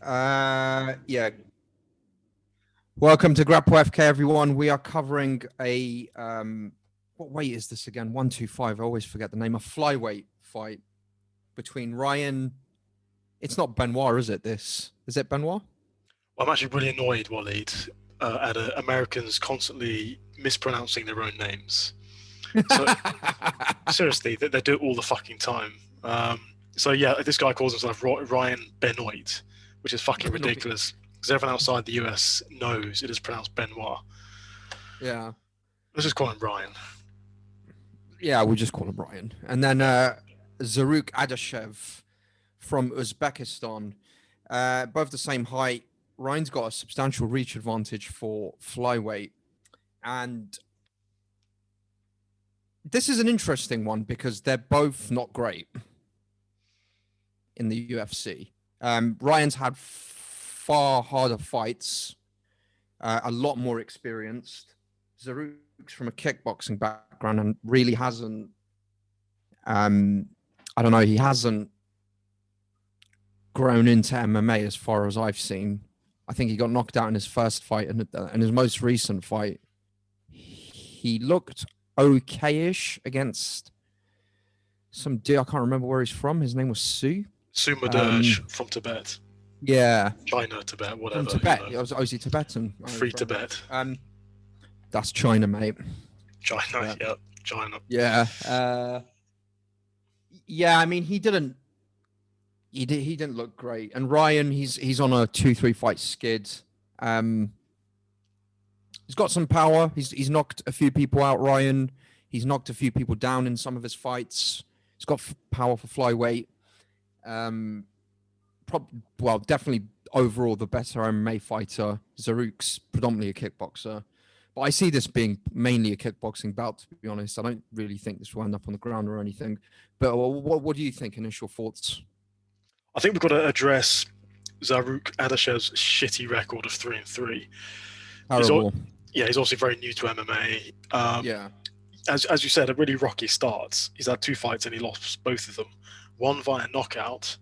Yeah. Welcome to Grapple FK, everyone. We are covering a what weight is this again? 125. I always forget the name. A flyweight fight between Ryan. It's not Benoit, is it? Is it Benoit? I'm actually really annoyed, Walid, at Americans constantly mispronouncing their own names. So seriously, they do it all the fucking time. So yeah, this guy calls himself Ryan Benoit, which is fucking ridiculous because everyone outside the US knows it is pronounced Benoit. Yeah. Let's just call him Ryan. Yeah, we'll just call him Ryan. And then Zarrukh Adashev from Uzbekistan. Both the same height. Ryan's got a substantial reach advantage for flyweight. And this is an interesting one because they're both not great in the UFC. Ryan's had far harder fights, a lot more experienced. Zarrukh's from a kickboxing background and really hasn't, I don't know, he hasn't grown into MMA as far as I've seen. I think he got knocked out in his first fight, and in his most recent fight, he looked okay-ish against some dude. I can't remember where he's from. His name was Sumaderj from Tibet. Yeah. China, Tibet, whatever. From Tibet. You know. I was Tibetan. Free Tibet. That's China, mate. China, yeah. China. Yeah. Yeah, I mean, he didn't look great. And Ryan, he's on a 2-3 fight skid. He's got some power. He's knocked a few people out, Ryan. He's knocked a few people down in some of his fights. He's got power for flyweight. Definitely overall the better MMA fighter. Zarrukh's predominantly a kickboxer. But I see this being mainly a kickboxing bout, to be honest. I don't really think this will end up on the ground or anything. But what do you think? Initial thoughts? I think we've got to address Zarrukh Adashev's shitty record of 3-3. Terrible. He's also very new to MMA. Yeah. As you said, a really rocky start. He's had 2 fights and he lost both of them. One via knockout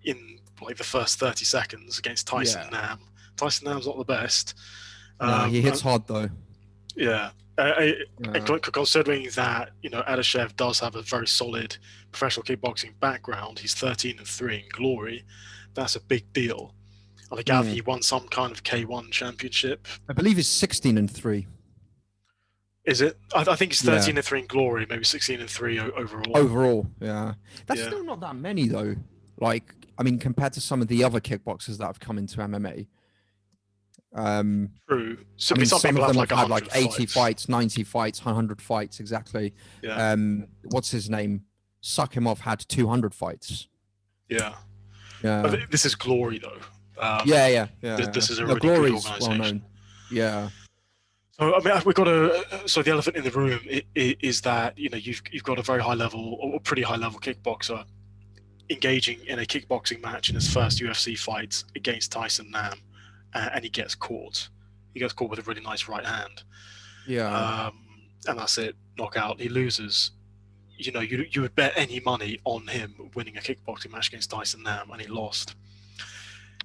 in like the first 30 seconds against Tyson Nam. Tyson Nam's not the best. No, he hits hard though. Yeah. Considering that, Adashev does have a very solid professional kickboxing background, he's 13-3 in glory. That's a big deal. And I gather he won some kind of K1 championship. I believe he's 16-3. Is it? I think he's 13-3 in glory, maybe 16-3 overall. Overall, yeah. That's still not that many though. Like, I mean, compared to some of the other kickboxers that have come into MMA. True. Some people have had like 80 fights, 90 fights, 100 fights, exactly. Yeah. What's his name? Sukhimov had 200 fights. Yeah. But this is glory though. Yeah. This is a really good organization. Well known. Yeah. So I mean, we've got So the elephant in the room is that you've got a very high level or pretty high level kickboxer engaging in a kickboxing match in his first UFC fight against Tyson Nam, and he gets caught. He gets caught with a really nice right hand. Yeah. And that's it. Knockout. He loses. You would bet any money on him winning a kickboxing match against Tyson Nam, and he lost.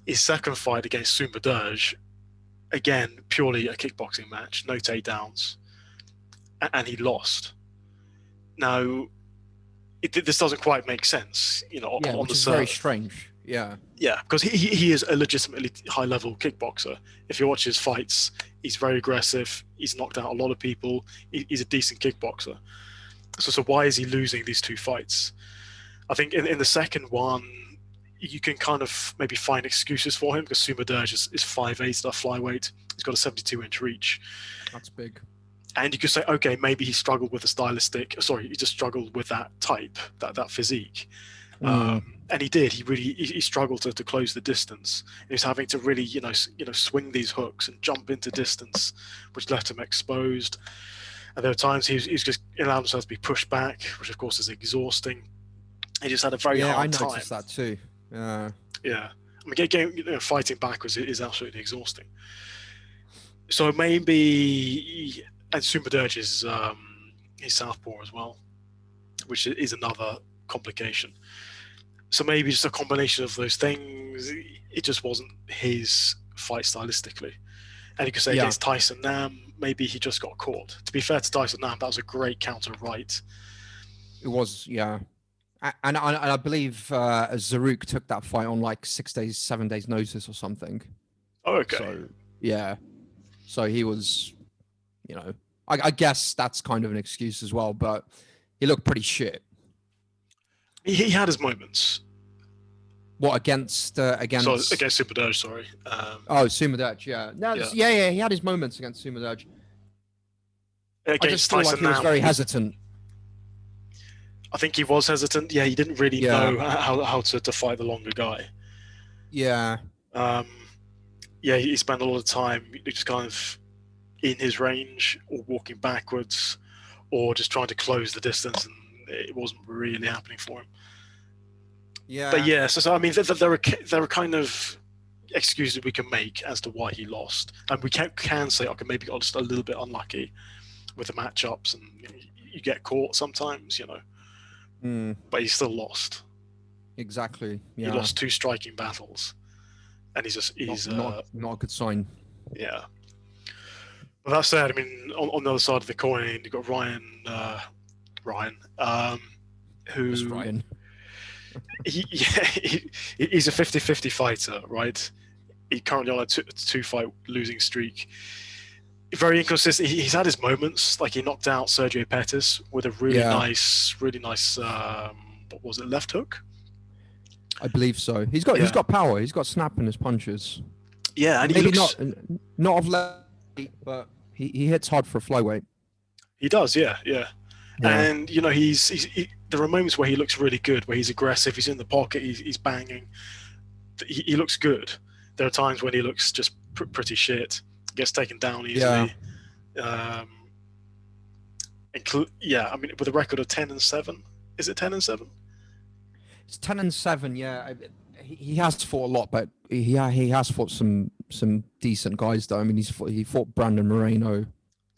His second fight against Sumaderj, again, purely a kickboxing match, no takedowns, and he lost. Now, this doesn't quite make sense, on the surface. Very strange. Yeah. Yeah, because he is a legitimately high-level kickboxer. If you watch his fights, he's very aggressive. He's knocked out a lot of people. He's a decent kickboxer. So why is he losing these 2 fights? I think in the second one, you can kind of maybe find excuses for him because Sumaderj is 5'8", that flyweight. He's got a 72-inch reach. That's big. And you could say, okay, maybe he struggled with he just struggled with that type, that physique. And he did. He struggled to close the distance. He was having to really, swing these hooks and jump into distance, which left him exposed. And there were times he's just allowed himself to be pushed back, which of course is exhausting. He just had a very hard time. Yeah, I noticed that too. Yeah. I mean, fighting backwards is absolutely exhausting. So maybe, and Sumaderj is southpaw as well, which is another complication. So maybe just a combination of those things. It just wasn't his fight stylistically. And you could say Yeah. against Tyson Nam, maybe he just got caught. To be fair to Tyson Nam, that was a great counter right. It was, yeah. And I believe Zarrukh took that fight on like 6 days, 7 days notice or something. Oh, okay. So, yeah. So he was, you know, I guess that's kind of an excuse as well, but he looked pretty shit. He had his moments. What, against against Superdurge, sorry. Sumerdurge, yeah. No, yeah, he had his moments against Sumerdurge. I just feel like he was very hesitant. I think he was hesitant. Yeah, he didn't really know how to fight the longer guy. Yeah. Yeah, he spent a lot of time just kind of in his range or walking backwards or just trying to close the distance, and it wasn't really happening for him. Yeah. But yeah, so I mean, there are kind of excuses we can make as to why he lost, and we can say, okay, maybe got just a little bit unlucky with the matchups, and you get caught sometimes, you know. But he still lost. Exactly. Yeah. He lost 2 striking battles, and he's not a good sign. Yeah. But that said, I mean, on the other side of the coin, you've got Ryan, who's Ryan. He's a 50-50 fighter, right? He's currently on a 2-fight losing streak. Very inconsistent. He's had his moments, like he knocked out Sergio Pettis with a really nice, what was it, left hook? I believe so. He's got power. He's got snap in his punches. Yeah, and maybe not of left, but he hits hard for a flyweight. He does, yeah. And you know, there are moments where he looks really good, where he's aggressive, he's in the pocket, he's banging. He looks good. There are times when he looks just pretty shit, gets taken down easily. Yeah. I mean, with a record of 10-7, is it 10-7? It's 10-7. Yeah, he has fought a lot, but he has fought some decent guys though. I mean, he fought Brandon Moreno.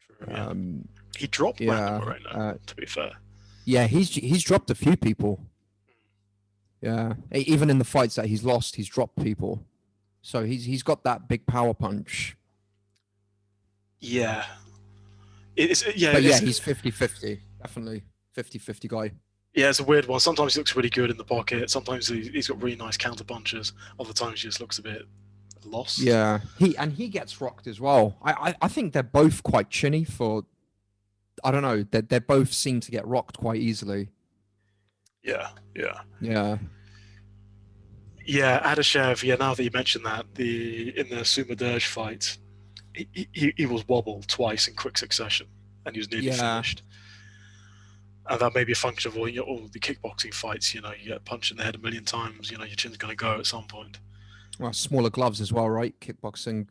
True, yeah. He dropped Brandon Moreno, to be fair. Yeah, he's dropped a few people. Yeah, even in the fights that he's lost, he's dropped people. So he's got that big power punch. Yeah. He's 50-50. Definitely 50-50 guy. Yeah, it's a weird one. Sometimes he looks really good in the pocket. Sometimes he's got really nice counter punches. Other times he just looks a bit lost. Yeah, he gets rocked as well. I think they're both quite chinny for. I don't know. They both seem to get rocked quite easily. Yeah. Adashev. Yeah, now that you mentioned that, in the Sumerdurge fight, he was wobbled twice in quick succession, and he was nearly finished. And that may be a function of all the kickboxing fights. You know, you get punched in the head a million times. You know, your chin's going to go at some point. Well, smaller gloves as well, right? Kickboxing,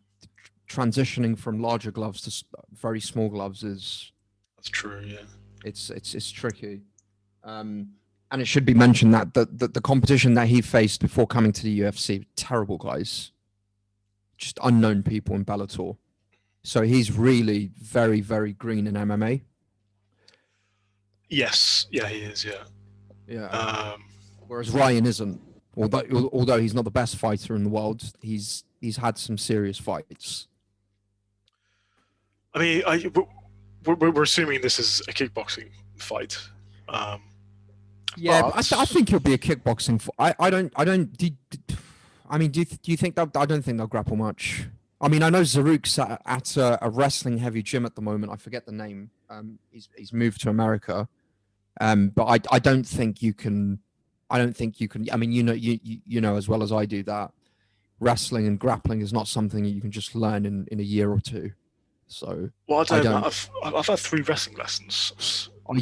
transitioning from larger gloves to very small gloves is. That's true. Yeah. It's tricky. And it should be mentioned that the competition that he faced before coming to the UFC, terrible guys, just unknown people in Bellator. So he's really very, very green in MMA. Yes, yeah, he is. Yeah. Whereas Ryan isn't. Although he's not the best fighter in the world, he's had some serious fights. I mean, we're assuming this is a kickboxing fight. Yeah, I think it'll be a kickboxing fight. Do you think that? I don't think they'll grapple much. I mean, I know Zarrukh's at a wrestling heavy gym at the moment. I forget the name. He's moved to America. But I don't think you can. I mean, you know as well as I do that wrestling and grappling is not something that you can just learn in a year or two. So well, I don't know. I've had 3 wrestling lessons. Are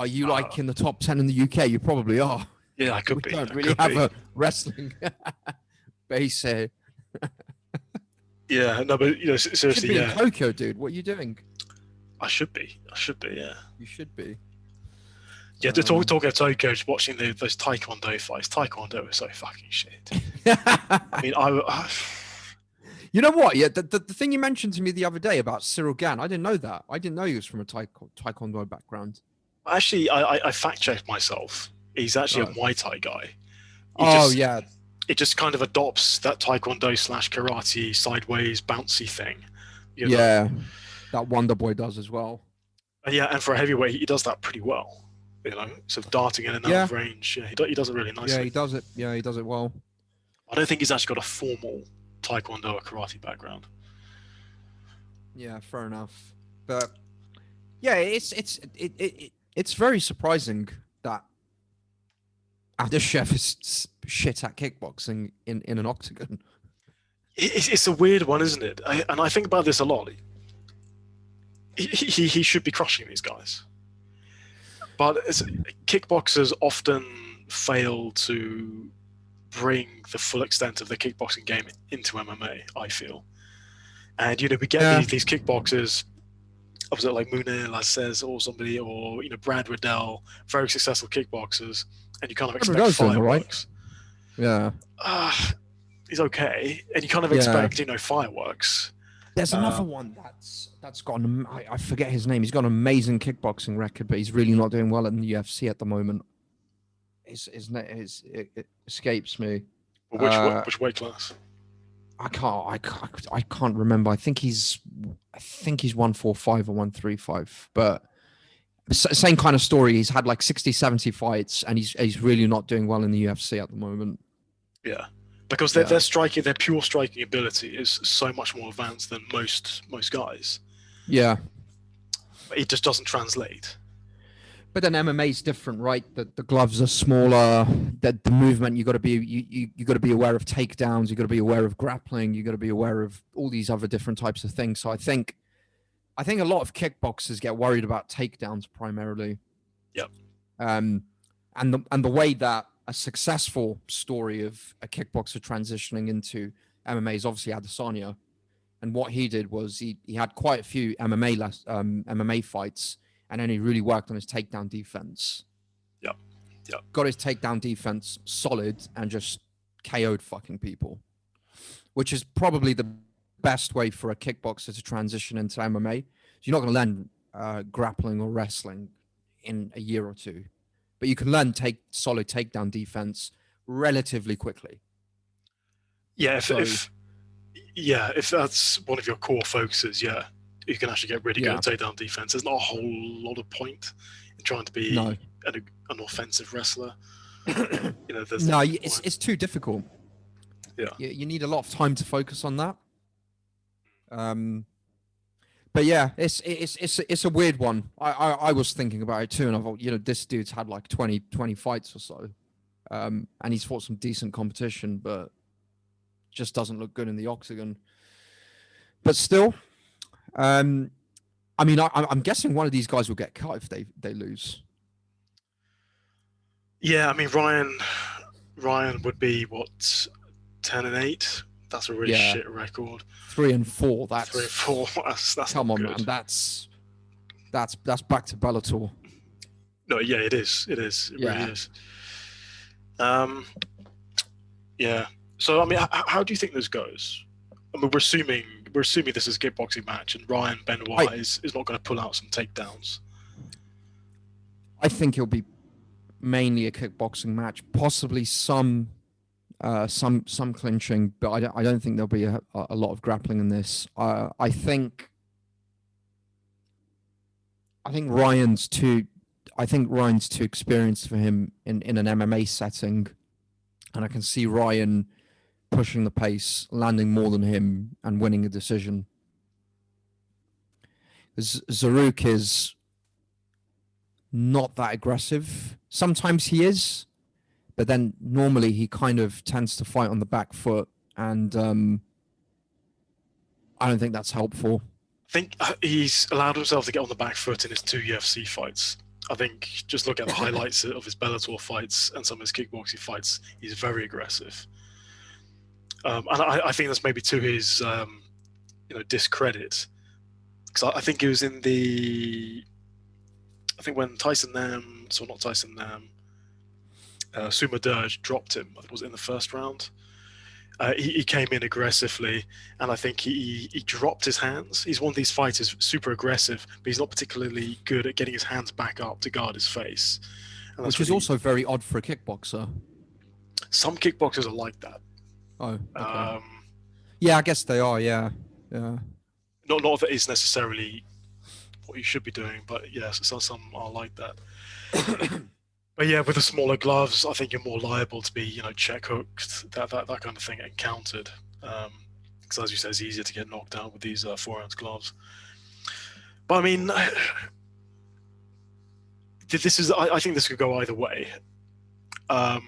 you like in the top 10 in the UK? You probably are. Yeah, I could be. We don't really have a wrestling base here. Yeah, no, but you know, seriously, you should be in Tokyo, dude. What are you doing? I should be. Yeah. You should be. Yeah, talking of Tokyo, just watching those Taekwondo fights. Taekwondo is so fucking shit. I mean, You know what? Yeah, the thing you mentioned to me the other day about Cyril Gann, I didn't know that. I didn't know he was from a Taekwondo background. Actually, I fact-checked myself He's actually a Right. Muay Thai guy. Oh yeah, It just kind of adopts that Taekwondo slash karate sideways bouncy thing, you know. yeah. That Wonder Boy does as well. And yeah, and for a heavyweight, he does that pretty well. You know, sort of darting in and out Yeah, of range. Yeah, he does it really yeah. nicely. He does it. Yeah, he does it well. I don't think he's actually got a formal Taekwondo or karate background. Yeah, fair enough. But yeah, it's very surprising that Adashev is shit at kickboxing in an octagon. It's a weird one, isn't it? And I think about this a lot. He should be crushing these guys, but kickboxers often fail to bring the full extent of the kickboxing game into MMA, I feel. And you know, we get Yeah, these kickboxers, opposite like Munir, as says, or somebody, or you know, Brad Riddell, very successful kickboxers, and you kind of expect Riddell's doing all right. fireworks. Yeah, He's okay, and you kind of Yeah. expect, you know, fireworks. there's another one that's got I forget his name. He's got an amazing kickboxing record, but he's really not doing well in the UFC at the moment. It escapes me. Which weight class? I can't remember. I think he's 145 or 135, but same kind of story. He's had like 60, 70 fights, and he's really not doing well in the UFC at the moment. Yeah, because their pure striking ability is so much more advanced than most guys. Yeah, It just doesn't translate. but then MMA is different, right? The gloves are smaller. The movement, you got to be you got to be aware of takedowns. You got to be aware of grappling. You got to be aware of all these other different types of things. So I think a lot of kickboxers get worried about takedowns primarily. Yep. And the way that a successful story of a kickboxer transitioning into MMA is obviously Adesanya, and what he did was he had quite a few MMA fights, and then he really worked on his takedown defense. Yep. Got his takedown defense solid and just KO'd fucking people, which is probably the best way for a kickboxer to transition into MMA. So you're not going to learn grappling or wrestling in a year or two, but you can learn solid takedown defense relatively quickly. Yeah, if that's one of your core focuses, yeah, you can actually get really good at takedown defense. There's not a whole lot of point in trying to be an offensive wrestler. You know, it's too difficult. Yeah, you need a lot of time to focus on that. But yeah, it's a weird one. I was thinking about it too, and I thought, you know, this dude's had like 20 fights or so, and he's fought some decent competition, but just doesn't look good in the octagon. But still, I mean, I'm guessing one of these guys will get cut if they lose. Yeah, I mean, Ryan would be what, 10-8. That's a really shit record. 3-4. That's 3-4. That's come on, good. man. That's back to Bellator. No, yeah, it is. It really is. Yeah. So, I mean, how do you think this goes? I mean, we're assuming this is a kickboxing match, and Ryan Benoit is not going to pull out some takedowns. I think it'll be mainly a kickboxing match, possibly some clinching, but I don't think there'll be a lot of grappling in this. I think Ryan's too experienced for him in an MMA setting, and I can see Ryan pushing the pace, landing more than him, and winning a decision. Zarrukh is not that aggressive. Sometimes he is, but then normally he kind of tends to fight on the back foot, and I don't think that's helpful. I think he's allowed himself to get on the back foot in his 2 UFC fights. I think just look at the highlights of his Bellator fights and some of his kickboxing fights. He's very aggressive, and I think that's maybe to his discredit, because I think it was when Suma Durge dropped him. I think it was in the first round. He came in aggressively, and I think he dropped his hands. He's one of these fighters, super aggressive, but he's not particularly good at getting his hands back up to guard his face. And that's Which is really, also very odd for a kickboxer. some kickboxers are like that. Oh, okay. Yeah, I guess they are. Yeah, yeah. Not a lot of it is necessarily what you should be doing, but yes, some are like that. But yeah, with the smaller gloves, I think you're more liable to be, check hooked, that kind of thing, and countered. Because as you said, it's easier to get knocked out with these 4-ounce gloves. But I mean, this is. I think this could go either way. I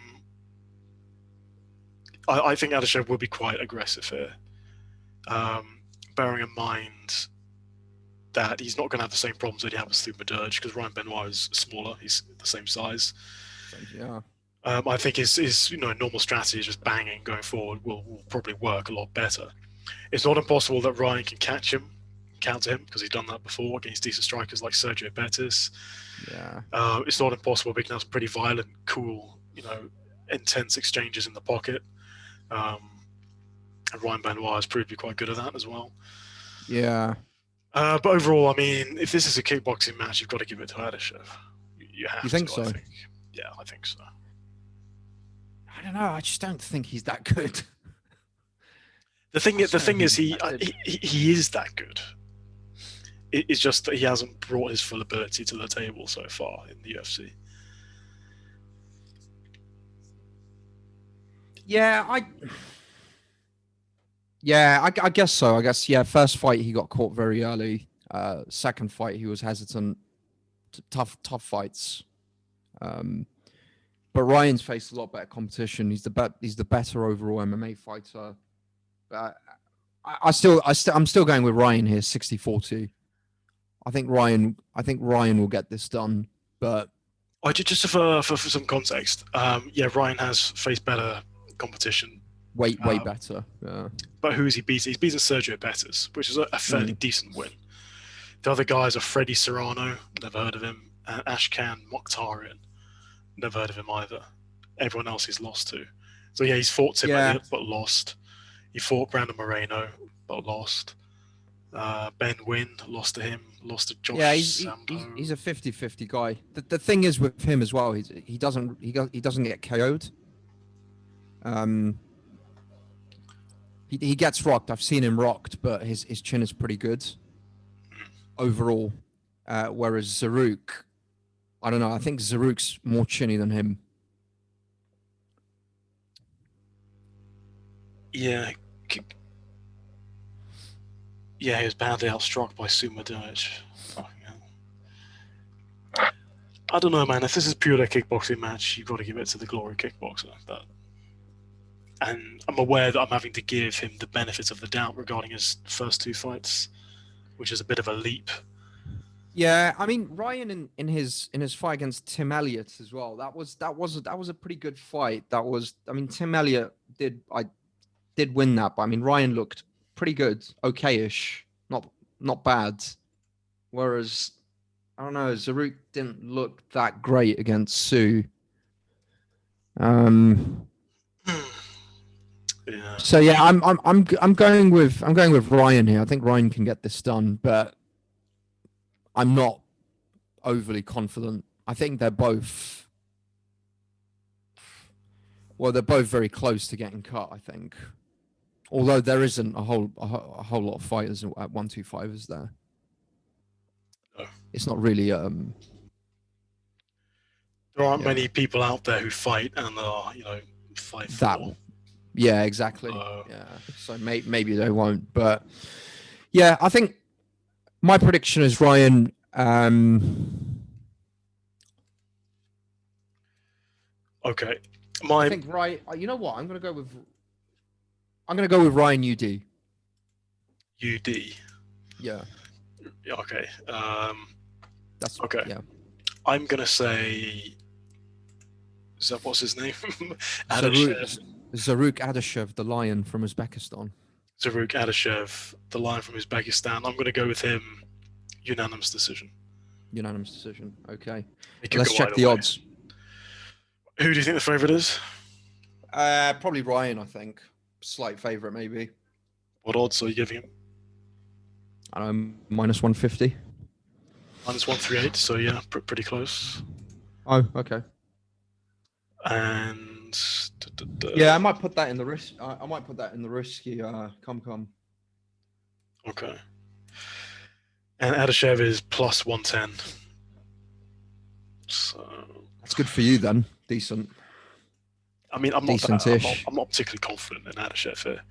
think Adashev will be quite aggressive here, bearing in mind that he's not going to have the same problems that he had with Thumadurge, because Ryan Benoit is smaller. He's the same size. Yeah. I think his normal strategy, just banging going forward, will probably work a lot better. It's not impossible that Ryan can catch him, counter him, because he's done that before against decent strikers like Sergio Betis. Yeah. It's not impossible, but he can have some pretty violent, cool, intense exchanges in the pocket. And Ryan Benoit has proved to be quite good at that as well. Yeah. But overall, I mean, if this is a kickboxing match, you've got to give it to Adashev. You have to. You think so? I think. Yeah, I think so. I don't know. I just don't think he's that good. The thing is, he is that good. It's just that he hasn't brought his full ability to the table so far in the UFC. Yeah, I guess so. I guess, yeah, first fight he got caught very early. Second fight he was hesitant. Tough fights. But Ryan's faced a lot better competition. He's the better overall MMA fighter. But I'm still going with Ryan here, 60-40. I think Ryan will get this done. But Just for some context, Ryan has faced better competition. Way better. Yeah. But who has he beaten? He's beaten Sergio Betis, which is a fairly decent win. The other guys are Freddie Serrano, never heard of him, and Ashkan Mokhtarian, never heard of him either. Everyone else he's lost to. So yeah, he's fought Tim Elliott, but lost. He fought Brandon Moreno, but lost. Ben Wynn, lost to him, lost to Josh Sambo. He's a 50-50 guy. The thing is with him as well, he doesn't get KO'd. He gets rocked. I've seen him rocked, but his chin is pretty good overall. Whereas Zarrukh, I don't know. I think Zarukh's more chinny than him. Yeah. Yeah, he was badly outstruck by Thumadurge. I don't know, man. If this is purely a kickboxing match, you've got to give it to the glory kickboxer. And I'm aware that I'm having to give him the benefit of the doubt regarding his first two fights, which is a bit of a leap. Yeah, I mean Ryan in his fight against Tim Elliott as well. That was a pretty good fight. Tim Elliott did win that, but I mean Ryan looked pretty good, okay-ish, not bad. Whereas I don't know, Zarrukh didn't look that great against Sue. Yeah. So yeah, I'm going with Ryan here. I think Ryan can get this done, but I'm not overly confident. I think they're both very close to getting cut, I think. Although there isn't a whole lot of fighters at 125, is there? No. It's not really there aren't many people out there who fight and are 5'4". That. Yeah, exactly. Yeah, so maybe they won't, but yeah, I think my prediction is Ryan. Okay, I think Ryan. You know what? I'm gonna go with Ryan UD. UD. Yeah. Okay. That's okay. Yeah. I'm gonna say. What's his name? Zarrukh Adashev, the Lion from Uzbekistan. Zarrukh Adashev, the Lion from Uzbekistan. I'm going to go with him. Unanimous decision. Unanimous decision. Okay. Let's check the odds. Who do you think the favourite is? Probably Ryan, I think. Slight favourite, maybe. What odds are you giving him? I don't know, -150. -138. So yeah, pretty close. Oh, okay. And yeah, I might put that in the risk. I might put that in the risky. Come. Okay. And Adashev is plus 110. So that's good for you then. Decent. I mean, I'm not particularly confident in Adashev here.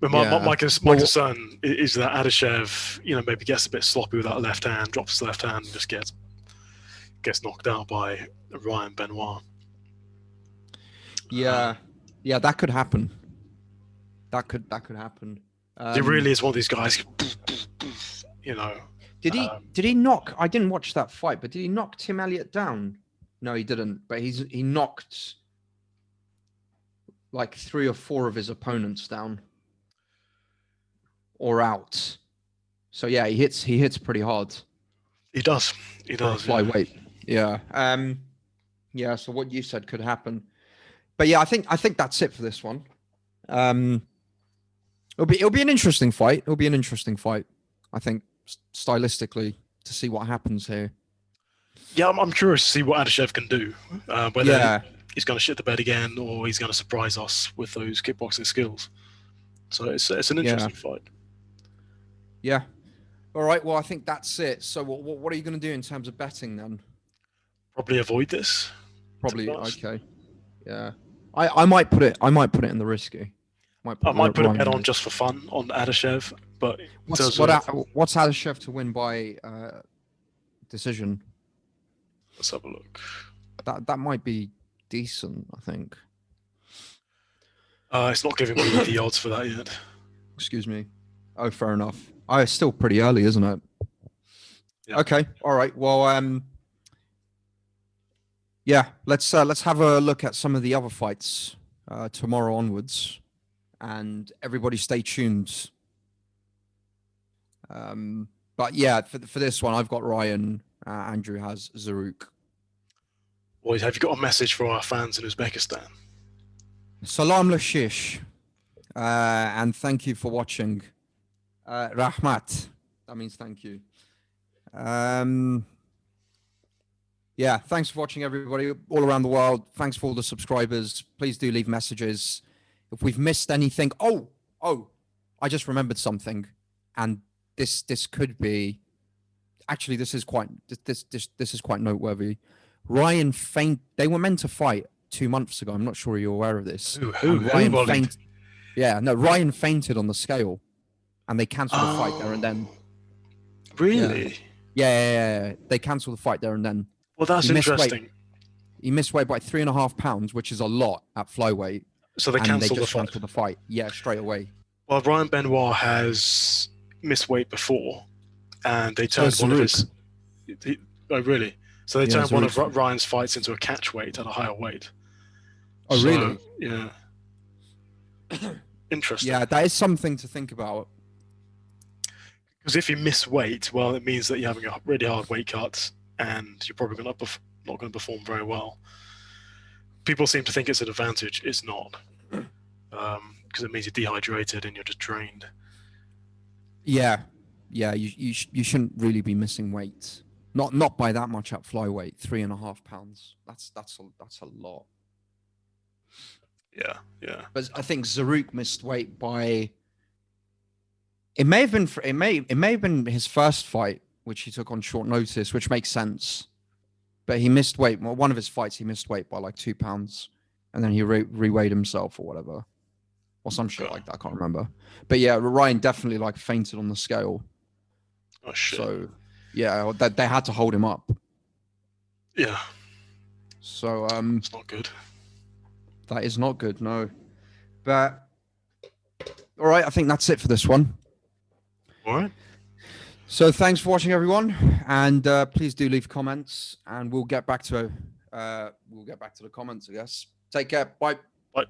But my concern is that Adashev, maybe gets a bit sloppy with that left hand, drops his left hand, and just gets knocked out by Ryan Benoit. Yeah, that could happen. That could happen. It really is one of these guys. Did he knock? I didn't watch that fight, but did he knock Tim Elliott down? No, he didn't. But he knocked like 3 or 4 of his opponents down or out. So yeah, he hits pretty hard. He does. Flyweight. Yeah. Yeah. So what you said could happen. But yeah, I think that's it for this one. It'll be an interesting fight. I think stylistically to see what happens here. Yeah, I'm curious to see what Adashev can do. Whether he's going to shit the bed again or he's going to surprise us with those kickboxing skills. So it's an interesting fight. Yeah. All right. Well, I think that's it. So what are you going to do in terms of betting then? Probably avoid this. Probably. Okay. Yeah. I might put it in the risky. I might put a bet on just for fun on Adashev, but what's Adashev to win by decision? Let's have a look. That might be decent, I think. It's not giving me the odds for that yet. Excuse me. Oh, fair enough. It's still pretty early, isn't it? Yeah. Okay. All right. Well, yeah. Let's have a look at some of the other fights tomorrow onwards, and everybody stay tuned. But yeah, for this one, I've got Ryan. Andrew has Zarrukh. Well, have you got a message for our fans in Uzbekistan? Salam lashish, and thank you for watching. Rahmat, that means thank you. Yeah, thanks for watching, everybody all around the world. Thanks for all the subscribers. Please do leave messages if we've missed anything. Oh, I just remembered something, and this could be. Actually, this is quite noteworthy. Ryan they were meant to fight 2 months ago. I'm not sure you're aware of this. Ryan fainted. Yeah, no, Ryan fainted on the scale, and they cancelled the fight there and then. Really? Yeah. They cancelled the fight there and then. Well, that's interesting. He missed weight by 3.5 pounds, which is a lot at flyweight. So they cancelled the fight. Yeah, straight away. Well, Ryan Benoit has missed weight before, and they turned one of his. Oh, really? So they turned one of Ryan's fights into a catch weight at a higher weight. Oh, really? Yeah. Interesting. Yeah, that is something to think about. Because if you miss weight, well, it means that you're having a really hard weight cut, and you're probably not going to perform very well. People seem to think it's an advantage. It's not, because it means you're dehydrated and you're just drained. Yeah. You shouldn't really be missing weight. Not by that much at flyweight. 3.5 pounds. That's a lot. Yeah. But I think Zarrukh missed weight by. It may have been his first fight, which he took on short notice, which makes sense. But he missed weight. Well, one of his fights, he missed weight by like 2 pounds, and then he reweighed himself or whatever, or some shit like that. I can't remember. But yeah, Ryan definitely like fainted on the scale. Oh shit. So yeah, they had to hold him up. Yeah. So it's not good. That is not good, no. But all right, I think that's it for this one. All right. So thanks for watching, everyone, and please do leave comments, and we'll get back to the comments, I guess. Take care. Bye. Bye.